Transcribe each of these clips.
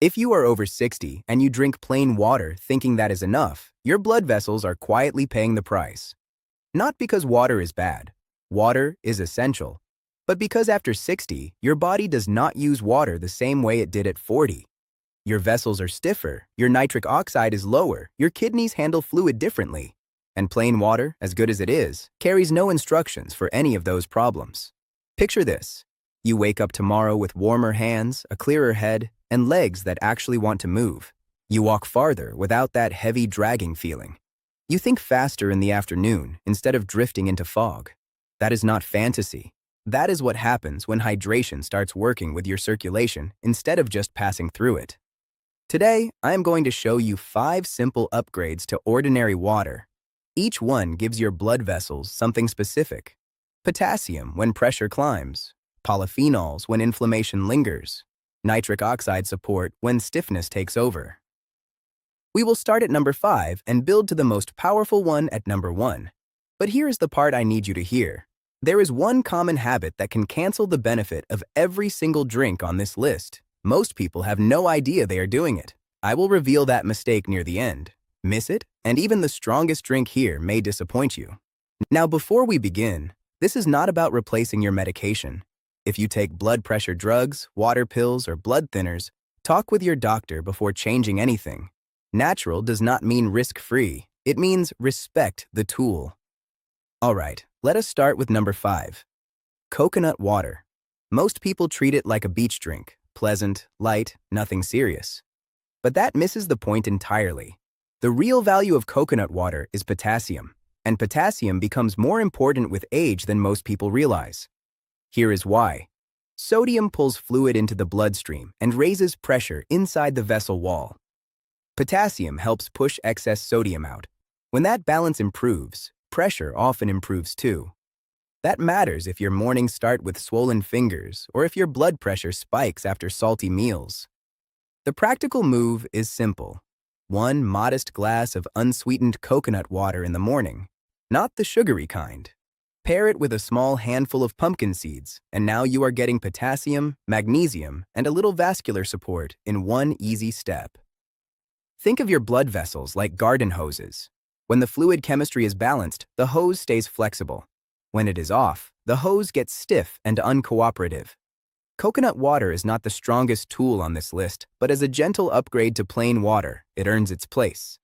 If you are over 60 and you drink plain water thinking that is enough, your blood vessels are quietly paying the price. Not because water is bad. Water is essential. But because after 60, your body does not use water the same way it did at 40. Your vessels are stiffer, your nitric oxide is lower, your kidneys handle fluid differently. And plain water, as good as it is, carries no instructions for any of those problems. Picture this. You wake up tomorrow with warmer hands, a clearer head, and legs that actually want to move. You walk farther without that heavy dragging feeling. You think faster in the afternoon instead of drifting into fog. That is not fantasy. That is what happens when hydration starts working with your circulation instead of just passing through it. Today, I am going to show you 5 simple upgrades to ordinary water. Each one gives your blood vessels something specific. Potassium when pressure climbs, polyphenols when inflammation lingers, nitric oxide support when stiffness takes over. We will start at number 5 and build to the most powerful one at number 1. But here is the part I need you to hear. There is one common habit that can cancel the benefit of every single drink on this list. Most people have no idea they are doing it. I will reveal that mistake near the end. Miss it, and even the strongest drink here may disappoint you. Now, before we begin, this is not about replacing your medication. If you take blood pressure drugs, water pills, or blood thinners, talk with your doctor before changing anything. Natural does not mean risk-free. It means respect the tool. All right, let us start with number 5. Coconut water. Most people treat it like a beach drink, pleasant, light, nothing serious. But that misses the point entirely. The real value of coconut water is potassium, and potassium becomes more important with age than most people realize. Here is why. Sodium pulls fluid into the bloodstream and raises pressure inside the vessel wall. Potassium helps push excess sodium out. When that balance improves, pressure often improves too. That matters if your mornings start with swollen fingers or if your blood pressure spikes after salty meals. The practical move is simple. 1 modest glass of unsweetened coconut water in the morning, not the sugary kind. Pair it with a small handful of pumpkin seeds, and now you are getting potassium, magnesium, and a little vascular support in one easy step. Think of your blood vessels like garden hoses. When the fluid chemistry is balanced, the hose stays flexible. When it is off, the hose gets stiff and uncooperative. Coconut water is not the strongest tool on this list, but as a gentle upgrade to plain water, it earns its place.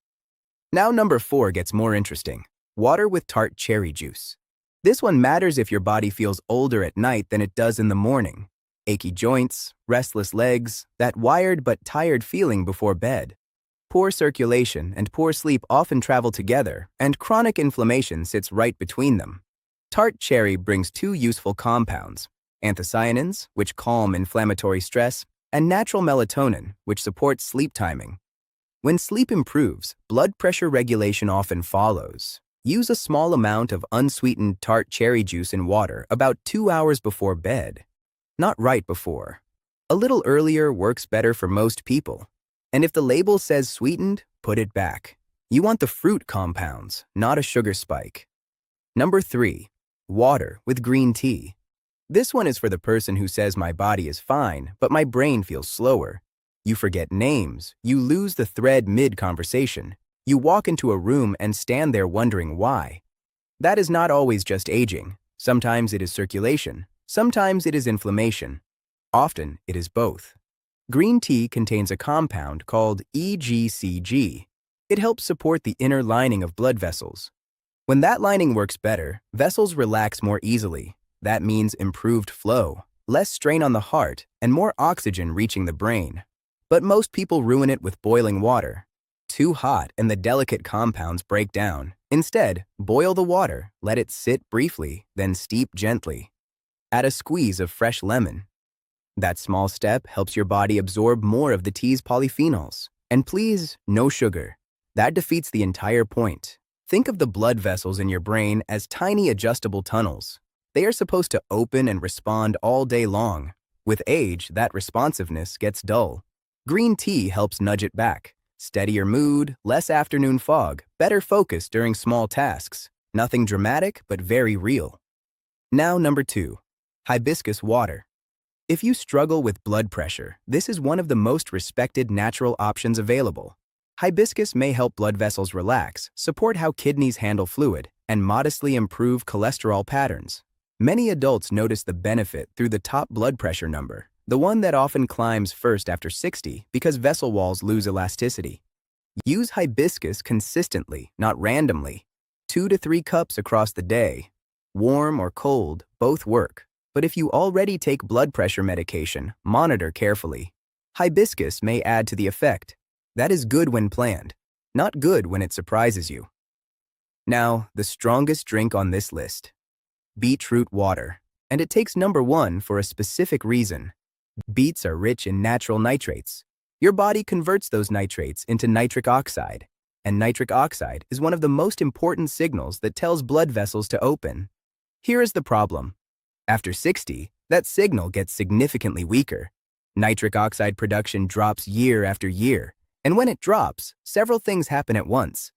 Now number 4 gets more interesting. Water with tart cherry juice. This one matters if your body feels older at night than it does in the morning. Achy joints, restless legs, that wired but tired feeling before bed. Poor circulation and poor sleep often travel together, and chronic inflammation sits right between them. Tart cherry brings 2 useful compounds: anthocyanins, which calm inflammatory stress, and natural melatonin, which supports sleep timing. When sleep improves, blood pressure regulation often follows. Use a small amount of unsweetened tart cherry juice in water about 2 hours before bed. Not right before. A little earlier works better for most people. And if the label says sweetened, put it back. You want the fruit compounds, not a sugar spike. Number 3. Water with green tea. This one is for the person who says my body is fine, but my brain feels slower. You forget names, you lose the thread mid-conversation. You walk into a room and stand there wondering why. That is not always just aging. Sometimes it is circulation. Sometimes it is inflammation. Often it is both. Green tea contains a compound called EGCG. It helps support the inner lining of blood vessels. When that lining works better, vessels relax more easily. That means improved flow, less strain on the heart, and more oxygen reaching the brain. But most people ruin it with boiling water. Too hot and the delicate compounds break down. Instead, boil the water, let it sit briefly, then steep gently. Add a squeeze of fresh lemon. That small step helps your body absorb more of the tea's polyphenols. And please, no sugar. That defeats the entire point. Think of the blood vessels in your brain as tiny adjustable tunnels. They are supposed to open and respond all day long. With age, that responsiveness gets dull. Green tea helps nudge it back. Steadier mood, less afternoon fog, better focus during small tasks. Nothing dramatic, but very real. Now number 2. Hibiscus water. If you struggle with blood pressure, this is one of the most respected natural options available. Hibiscus may help blood vessels relax, support how kidneys handle fluid, and modestly improve cholesterol patterns. Many adults notice the benefit through the top blood pressure number, the one that often climbs first after 60 because vessel walls lose elasticity. Use hibiscus consistently, not randomly. 2 to 3 cups across the day. Warm or cold, both work. But if you already take blood pressure medication, monitor carefully. Hibiscus may add to the effect. That is good when planned, not good when it surprises you. Now, the strongest drink on this list. Beetroot water. And it takes number 1 for a specific reason. Beets are rich in natural nitrates. Your body converts those nitrates into nitric oxide, and nitric oxide is one of the most important signals that tells blood vessels to open. Here is the problem. After 60, that signal gets significantly weaker. Nitric oxide production drops year after year, and when it drops, several things happen at once.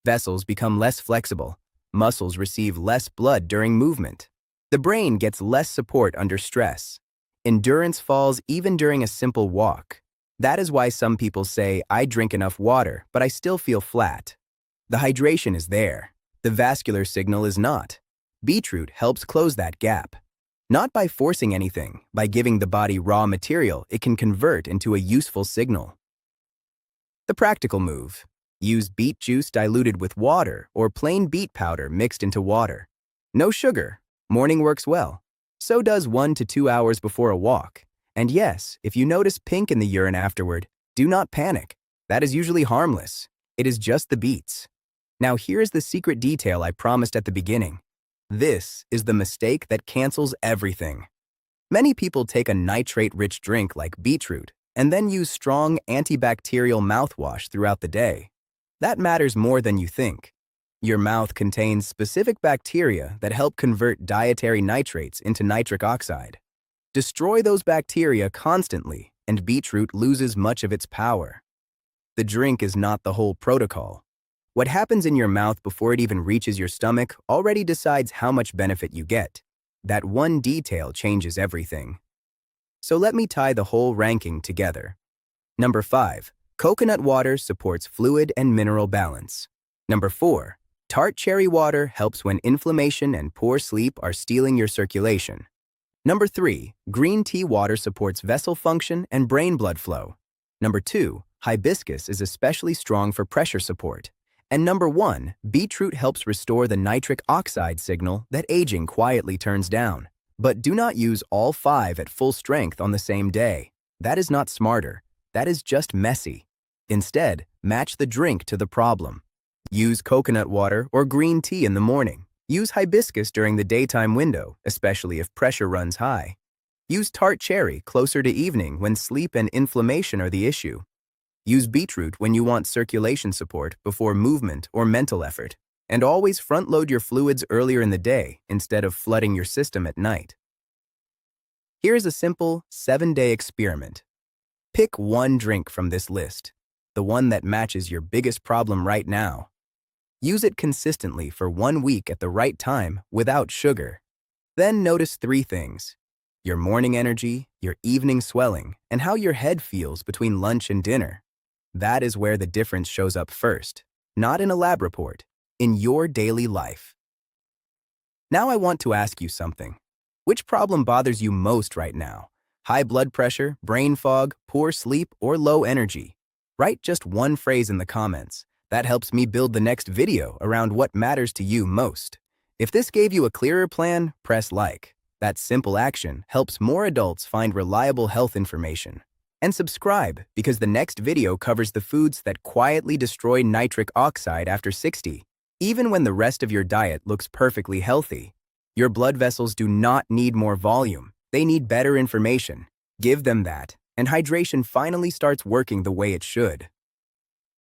Vessels become less flexible, muscles receive less blood during movement, the brain gets less support under stress, endurance falls even during a simple walk. That is why some people say, I drink enough water, but I still feel flat. The hydration is there. The vascular signal is not. Beetroot helps close that gap. Not by forcing anything, by giving the body raw material it can convert into a useful signal. The practical move. Use beet juice diluted with water or plain beet powder mixed into water. No sugar. Morning works well. So does 1 to 2 hours before a walk. And yes, if you notice pink in the urine afterward, do not panic. That is usually harmless. It is just the beets. Now here's the secret detail I promised at the beginning. This is the mistake that cancels everything. Many people take a nitrate-rich drink like beetroot and then use strong antibacterial mouthwash throughout the day. That matters more than you think. Your mouth contains specific bacteria that help convert dietary nitrates into nitric oxide. Destroy those bacteria constantly, and beetroot loses much of its power. The drink is not the whole protocol. What happens in your mouth before it even reaches your stomach already decides how much benefit you get. That one detail changes everything. So let me tie the whole ranking together. Number 5. Coconut water supports fluid and mineral balance. Number 4. Tart cherry water helps when inflammation and poor sleep are stealing your circulation. Number 3. Green tea water supports vessel function and brain blood flow. Number 2. Hibiscus is especially strong for pressure support. And number 1, beetroot helps restore the nitric oxide signal that aging quietly turns down. But do not use all 5 at full strength on the same day. That is not smarter. That is just messy. Instead, match the drink to the problem. Use coconut water or green tea in the morning. Use hibiscus during the daytime window, especially if pressure runs high. Use tart cherry closer to evening when sleep and inflammation are the issue. Use beetroot when you want circulation support before movement or mental effort. And always front-load your fluids earlier in the day instead of flooding your system at night. Here's a simple 7-day experiment. Pick one drink from this list, the one that matches your biggest problem right now. Use it consistently for 1 week at the right time without sugar. Then notice 3 things: your morning energy, your evening swelling, and how your head feels between lunch and dinner. That is where the difference shows up first, not in a lab report, in your daily life. Now I want to ask you something. Which problem bothers you most right now? High blood pressure, brain fog, poor sleep, or low energy? Write just one phrase in the comments. That helps me build the next video around what matters to you most. If this gave you a clearer plan, press like. That simple action helps more adults find reliable health information. And subscribe, because the next video covers the foods that quietly destroy nitric oxide after 60, even when the rest of your diet looks perfectly healthy. Your blood vessels do not need more volume. They need better information. Give them that, and hydration finally starts working the way it should.